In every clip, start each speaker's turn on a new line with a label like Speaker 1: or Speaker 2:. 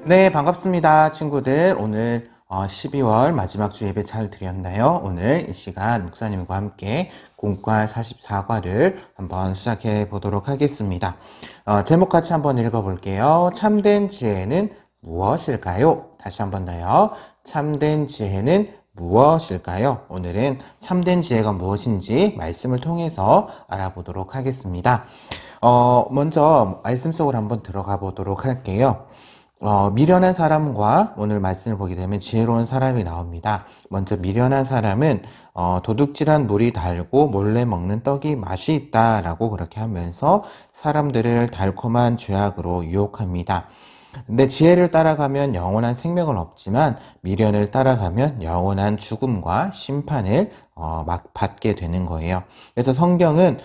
Speaker 1: 네, 반갑습니다, 친구들. 오늘 12월 마지막 주 예배 잘 드렸나요? 오늘 이 시간 목사님과 함께 공과 44과를 한번 시작해 보도록 하겠습니다. 제목 같이 한번 읽어볼게요. 참된 지혜는 무엇일까요? 다시 한번 더요. 참된 지혜는 무엇일까요? 오늘은 참된 지혜가 무엇인지 말씀을 통해서 알아보도록 하겠습니다. 먼저 말씀 속으로 한번 들어가 보도록 할게요. 미련한 사람과 오늘 말씀을 보게 되면 지혜로운 사람이 나옵니다. 먼저 미련한 사람은 도둑질한 물이 달고 몰래 먹는 떡이 맛이 있다라고 그렇게 하면서 사람들을 달콤한 죄악으로 유혹합니다. 근데 지혜를 따라가면 영원한 생명은 없지만 미련을 따라가면 영원한 죽음과 심판을 막 받게 되는 거예요. 그래서 성경은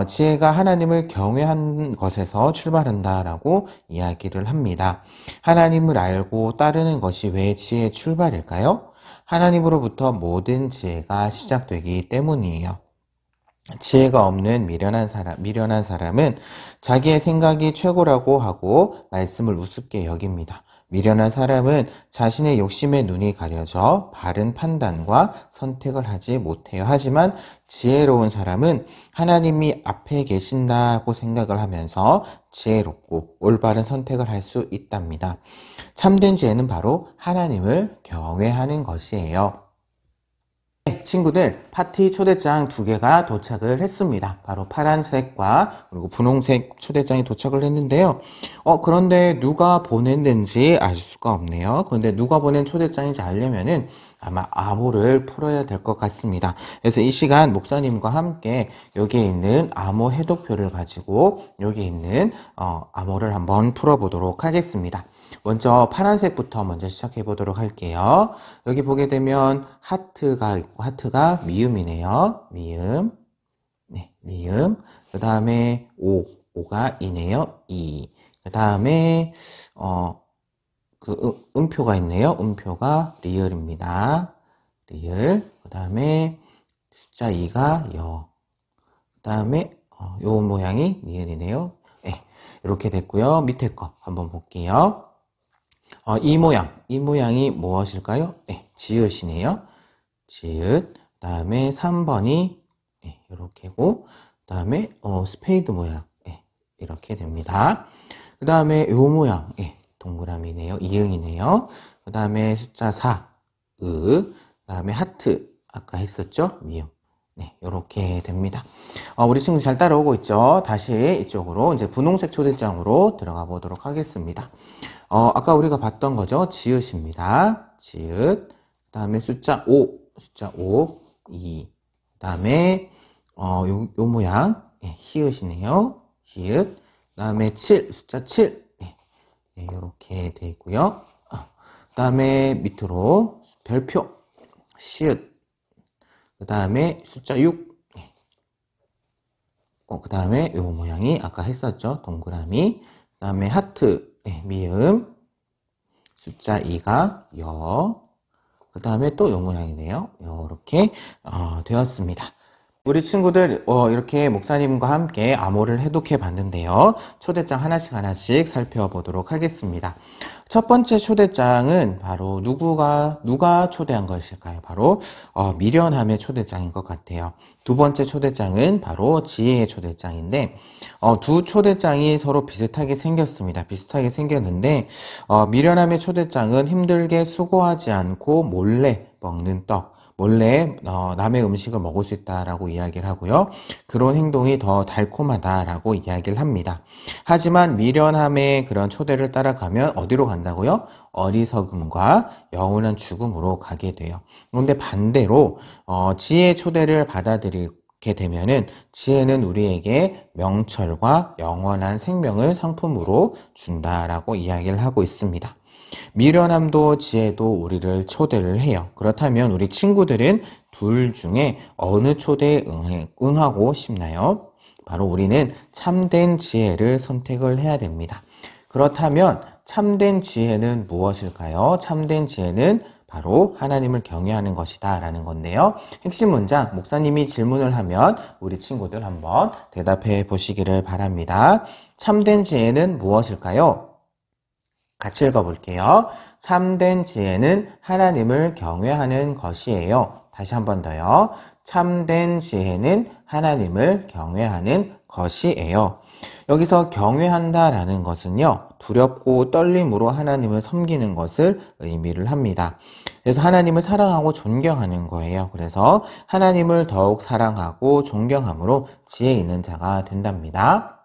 Speaker 1: 지혜가 하나님을 경외한 것에서 출발한다라고 이야기를 합니다. 하나님을 알고 따르는 것이 왜 지혜의 출발일까요? 하나님으로부터 모든 지혜가 시작되기 때문이에요. 지혜가 없는 미련한 사람은 자기의 생각이 최고라고 하고 말씀을 우습게 여깁니다. 미련한 사람은 자신의 욕심에 눈이 가려져 바른 판단과 선택을 하지 못해요. 하지만 지혜로운 사람은 하나님이 앞에 계신다고 생각을 하면서 지혜롭고 올바른 선택을 할 수 있답니다. 참된 지혜는 바로 하나님을 경외하는 것이에요. 친구들, 파티 초대장 2개가 도착을 했습니다. 바로 파란색과 그리고 분홍색 초대장이 도착을 했는데요. 그런데 누가 보냈는지 알 수가 없네요. 그런데 누가 보낸 초대장인지 알려면은 아마 암호를 풀어야 될 것 같습니다. 그래서 이 시간 목사님과 함께 여기에 있는 암호 해독표를 가지고 여기 있는 암호를 한번 풀어보도록 하겠습니다. 먼저 파란색부터 먼저 시작해 보도록 할게요. 여기 보게 되면 하트가 있고 하트가 미음이네요. 미음. 네, 미음. 그 다음에 오가 이네요. 이. 그 다음에 음표가 있네요. 음표가 리을입니다. 리을. 그 다음에 숫자 2가 여. 그 다음에 요 모양이 니을이네요. 네, 이렇게 됐고요. 밑에 거 한번 볼게요. 이 모양이 무엇일까요? 네, 지읒이네요. 지읒. 그 다음에 3번이 네, 이렇게고, 그 다음에 스페이드 모양 네, 이렇게 됩니다. 그 다음에 요 모양 네, 동그라미네요. 이응이네요. 그 다음에 숫자 4 그 다음에 하트 아까 했었죠? 미음. 네, 이렇게 됩니다. 우리 친구 잘 따라오고 있죠? 다시 이쪽으로 이제 분홍색 초대장으로 들어가 보도록 하겠습니다. 아까 우리가 봤던 거죠? 지읒입니다. 지읒. 그 다음에 숫자 5, 2. 그 다음에, 요 모양, 네, 히읗이네요. 히읗. 그 다음에 7, 숫자 7. 네, 이렇게 되어 있고요. 그 다음에 밑으로 별표, 시읒. 그 다음에 숫자 6. 네. 그 다음에 요 모양이 아까 했었죠? 동그라미. 그 다음에 하트. 네, 미음, 숫자 2가 여, 그 다음에 또 요 모양이네요. 이렇게 되었습니다. 우리 친구들 이렇게 목사님과 함께 암호를 해독해 봤는데요. 초대장 하나씩 살펴보도록 하겠습니다. 첫 번째 초대장은 바로 누가 초대한 것일까요? 바로 미련함의 초대장인 것 같아요. 두 번째 초대장은 바로 지혜의 초대장인데 두 초대장이 서로 비슷하게 생겼습니다. 비슷하게 생겼는데 미련함의 초대장은 힘들게 수고하지 않고 몰래 먹는 떡, 몰래 남의 음식을 먹을 수 있다라고 이야기를 하고요. 그런 행동이 더 달콤하다라고 이야기를 합니다. 하지만 미련함의 그런 초대를 따라가면 어디로 간다고요? 어리석음과 영원한 죽음으로 가게 돼요. 그런데 반대로 지혜의 초대를 받아들이게 되면은 지혜는 우리에게 명철과 영원한 생명을 상품으로 준다라고 이야기를 하고 있습니다. 미련함도 지혜도 우리를 초대를 해요. 그렇다면 우리 친구들은 둘 중에 어느 초대에 응하고 싶나요? 바로 우리는 참된 지혜를 선택을 해야 됩니다. 그렇다면 참된 지혜는 무엇일까요? 참된 지혜는 바로 하나님을 경외하는 것이다 라는 건데요. 핵심 문장 목사님이 질문을 하면 우리 친구들 한번 대답해 보시기를 바랍니다. 참된 지혜는 무엇일까요? 같이 읽어볼게요. 참된 지혜는 하나님을 경외하는 것이에요. 다시 한 번 더요. 참된 지혜는 하나님을 경외하는 것이에요. 여기서 경외한다라는 것은요, 두렵고 떨림으로 하나님을 섬기는 것을 의미를 합니다. 그래서 하나님을 사랑하고 존경하는 거예요. 그래서 하나님을 더욱 사랑하고 존경함으로 지혜 있는 자가 된답니다.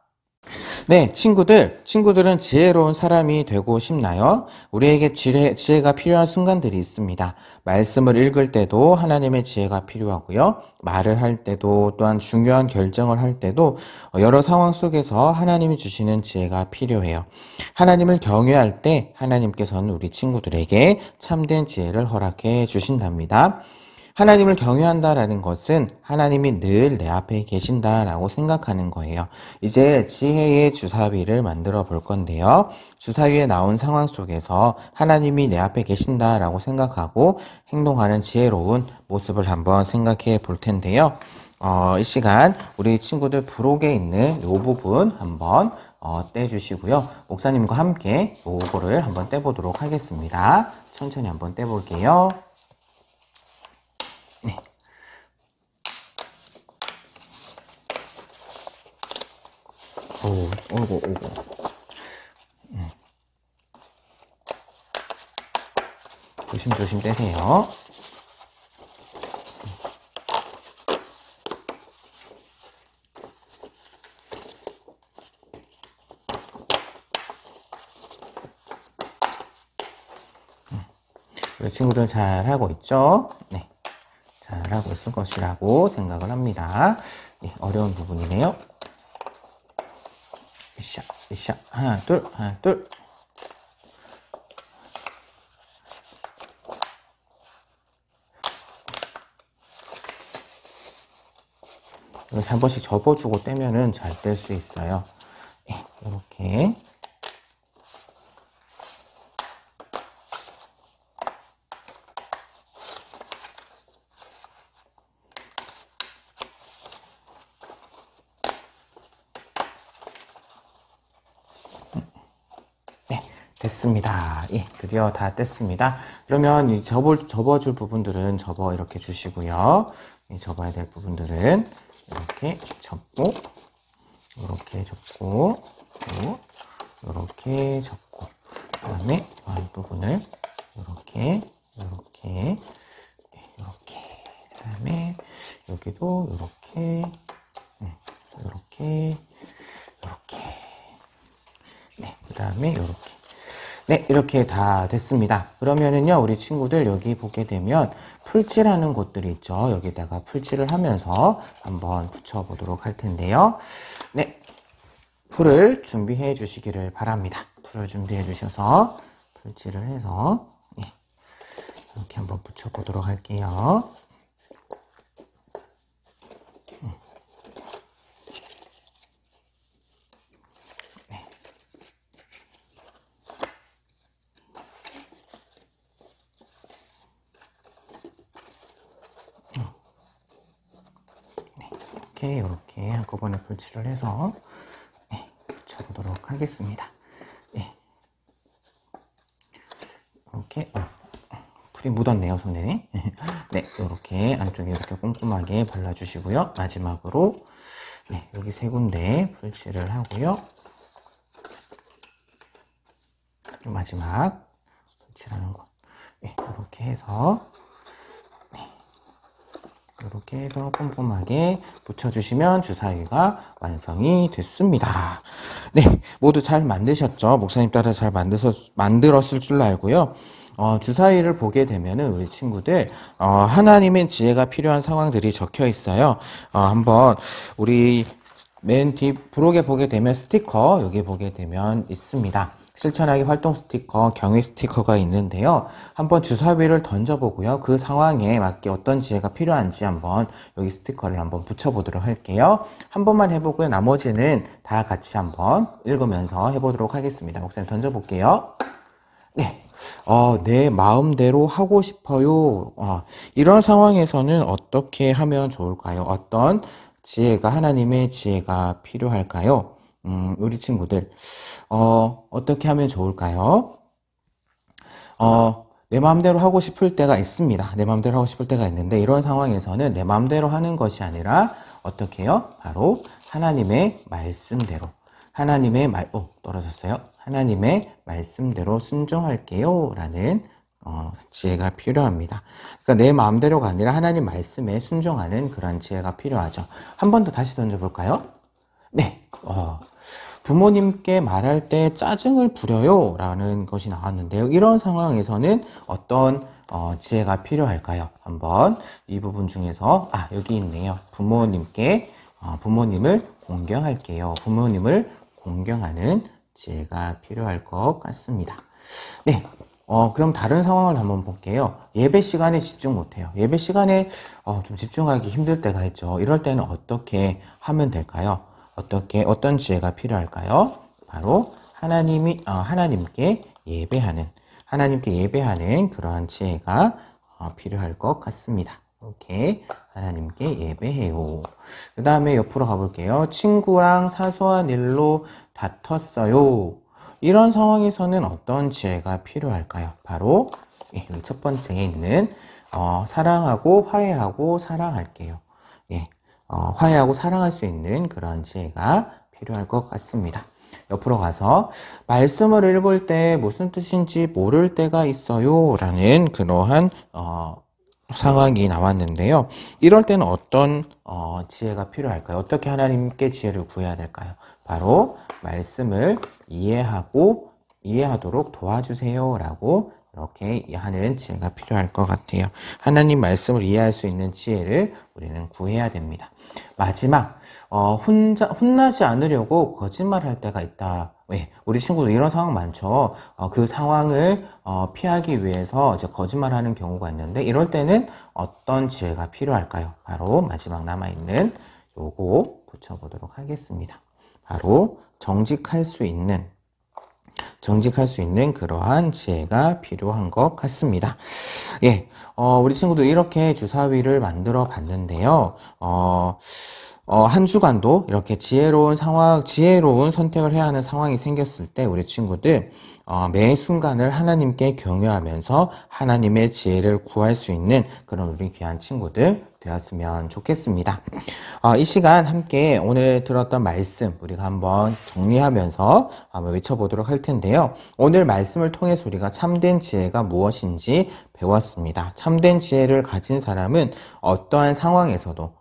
Speaker 1: 네, 친구들은 지혜로운 사람이 되고 싶나요? 우리에게 지혜가 필요한 순간들이 있습니다. 말씀을 읽을 때도 하나님의 지혜가 필요하고요. 말을 할 때도 또한 중요한 결정을 할 때도 여러 상황 속에서 하나님이 주시는 지혜가 필요해요. 하나님을 경외할 때 하나님께서는 우리 친구들에게 참된 지혜를 허락해 주신답니다. 하나님을 경외한다라는 것은 하나님이 늘 내 앞에 계신다라고 생각하는 거예요. 이제 지혜의 주사위를 만들어 볼 건데요. 주사위에 나온 상황 속에서 하나님이 내 앞에 계신다라고 생각하고 행동하는 지혜로운 모습을 한번 생각해 볼 텐데요. 이 시간 우리 친구들 부록에 있는 이 부분 한번 떼주시고요. 목사님과 함께 요거를 한번 떼보도록 하겠습니다. 천천히 한번 떼볼게요. 네. 오고. 조심조심 떼세요. 우리 친구들 잘하고 있죠? 네. 잘하고 있을 것이라고 생각을 합니다. 예, 어려운 부분이네요. 으쌰. 하나, 둘. 이렇게 한 번씩 접어주고 떼면은 잘 뗄 수 있어요. 예, 이렇게. 됐습니다. 예, 드디어 다 뗐습니다. 그러면 이 접어줄 부분들은 이렇게 주시고요. 접어야 될 부분들은 이렇게 접고, 이렇게 접고, 이렇게 접고, 그 다음에 부분을 이렇게, 그 다음에 여기도 이렇게, 네, 그 다음에 이렇게. 네, 이렇게 다 됐습니다. 그러면은요, 우리 친구들 여기 보게 되면 풀칠하는 곳들이 있죠. 여기다가 풀칠을 하면서 한번 붙여보도록 할 텐데요. 네, 풀을 준비해 주시기를 바랍니다. 풀을 준비해 주셔서 풀칠을 해서 이렇게 한번 붙여보도록 할게요. 이렇게 한꺼번에 풀칠을 해서 붙여보도록 하겠습니다. 이렇게 풀이 묻었네요, 손에. 네, 이렇게 안쪽에 이렇게 꼼꼼하게 발라주시고요. 마지막으로 여기 세 군데 풀칠을 하고요. 마지막 풀칠하는 곳 이렇게 해서 이렇게 해서 꼼꼼하게 붙여주시면 주사위가 완성이 됐습니다. 네, 모두 잘 만드셨죠? 목사님 따라 잘 만들었을 줄 알고요. 주사위를 보게 되면은 우리 친구들 하나님의 지혜가 필요한 상황들이 적혀 있어요. 한번 우리 맨 뒤 부록에 보게 되면 스티커 여기 보게 되면 있습니다. 실천하기 활동 스티커, 경위 스티커가 있는데요. 한번 주사위를 던져보고요. 그 상황에 맞게 어떤 지혜가 필요한지 한번 여기 스티커를 한번 붙여보도록 할게요. 한 번만 해보고요. 나머지는 다 같이 한번 읽으면서 해보도록 하겠습니다. 목사님 던져볼게요. 네. 내 마음대로 하고 싶어요. 이런 상황에서는 어떻게 하면 좋을까요? 어떤 지혜가, 하나님의 지혜가 필요할까요? 우리 친구들, 어떻게 하면 좋을까요? 내 마음대로 하고 싶을 때가 있습니다. 내 마음대로 하고 싶을 때가 있는데 이런 상황에서는 내 마음대로 하는 것이 아니라 어떻게 해요? 바로 하나님의 말씀대로 떨어졌어요. 하나님의 말씀대로 순종할게요 라는 지혜가 필요합니다. 그러니까 내 마음대로가 아니라 하나님 말씀에 순종하는 그런 지혜가 필요하죠. 한 번 더 다시 던져볼까요? 네, 부모님께 말할 때 짜증을 부려요 라는 것이 나왔는데요. 이런 상황에서는 어떤 지혜가 필요할까요? 한번 이 부분 중에서 여기 있네요. 부모님을 공경할게요. 부모님을 공경하는 지혜가 필요할 것 같습니다. 네, 그럼 다른 상황을 한번 볼게요. 예배 시간에 집중 못해요. 예배 시간에 좀 집중하기 힘들 때가 있죠. 이럴 때는 어떻게 하면 될까요? 어떤 지혜가 필요할까요? 바로 하나님께 예배하는 그러한 지혜가 필요할 것 같습니다. 오케이. 하나님께 예배해요. 그 다음에 옆으로 가볼게요. 친구랑 사소한 일로 다퉜어요. 이런 상황에서는 어떤 지혜가 필요할까요? 바로 여기 첫 번째에 있는 사랑하고 화해하고 사랑할게요. 화해하고 사랑할 수 있는 그런 지혜가 필요할 것 같습니다. 옆으로 가서 말씀을 읽을 때 무슨 뜻인지 모를 때가 있어요 라는 그러한 상황이 나왔는데요. 이럴 때는 어떤 지혜가 필요할까요? 어떻게 하나님께 지혜를 구해야 될까요? 바로 말씀을 이해하도록 도와주세요 라고 이렇게 하는 지혜가 필요할 것 같아요. 하나님 말씀을 이해할 수 있는 지혜를 우리는 구해야 됩니다. 마지막, 혼나지 않으려고 거짓말할 때가 있다. 왜? 우리 친구들 이런 상황 많죠. 그 상황을 피하기 위해서 이제 거짓말하는 경우가 있는데 이럴 때는 어떤 지혜가 필요할까요? 바로 마지막 남아있는 요거 붙여보도록 하겠습니다. 바로 정직할 수 있는 그러한 지혜가 필요한 것 같습니다. 우리 친구들 이렇게 주사위를 만들어 봤는데요. 한 주간도 이렇게 지혜로운 선택을 해야 하는 상황이 생겼을 때 우리 친구들 매 순간을 하나님께 경외하면서 하나님의 지혜를 구할 수 있는 그런 우리 귀한 친구들 되었으면 좋겠습니다. 이 시간 함께 오늘 들었던 말씀 우리가 한번 정리하면서 한번 외쳐보도록 할 텐데요. 오늘 말씀을 통해서 우리가 참된 지혜가 무엇인지 배웠습니다. 참된 지혜를 가진 사람은 어떤 상황에서도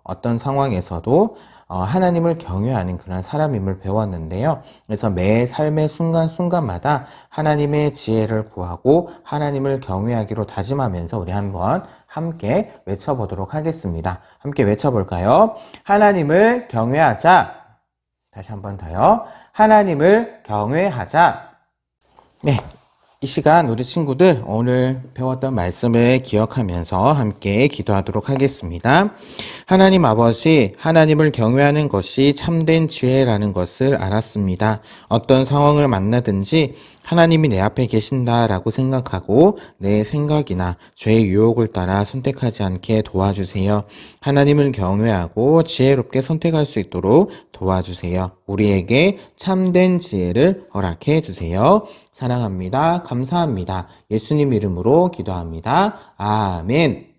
Speaker 1: 하나님을 경외하는 그런 사람임을 배웠는데요. 그래서 매 삶의 순간순간마다 하나님의 지혜를 구하고 하나님을 경외하기로 다짐하면서 우리 한번 함께 외쳐보도록 하겠습니다. 함께 외쳐볼까요? 하나님을 경외하자. 다시 한번 더요. 하나님을 경외하자. 네. 이 시간 우리 친구들 오늘 배웠던 말씀을 기억하면서 함께 기도하도록 하겠습니다. 하나님 아버지, 하나님을 경외하는 것이 참된 지혜라는 것을 알았습니다. 어떤 상황을 만나든지 하나님이 내 앞에 계신다라고 생각하고 내 생각이나 죄의 유혹을 따라 선택하지 않게 도와주세요. 하나님을 경외하고 지혜롭게 선택할 수 있도록 도와주세요. 우리에게 참된 지혜를 허락해 주세요. 사랑합니다. 감사합니다. 예수님 이름으로 기도합니다. 아멘.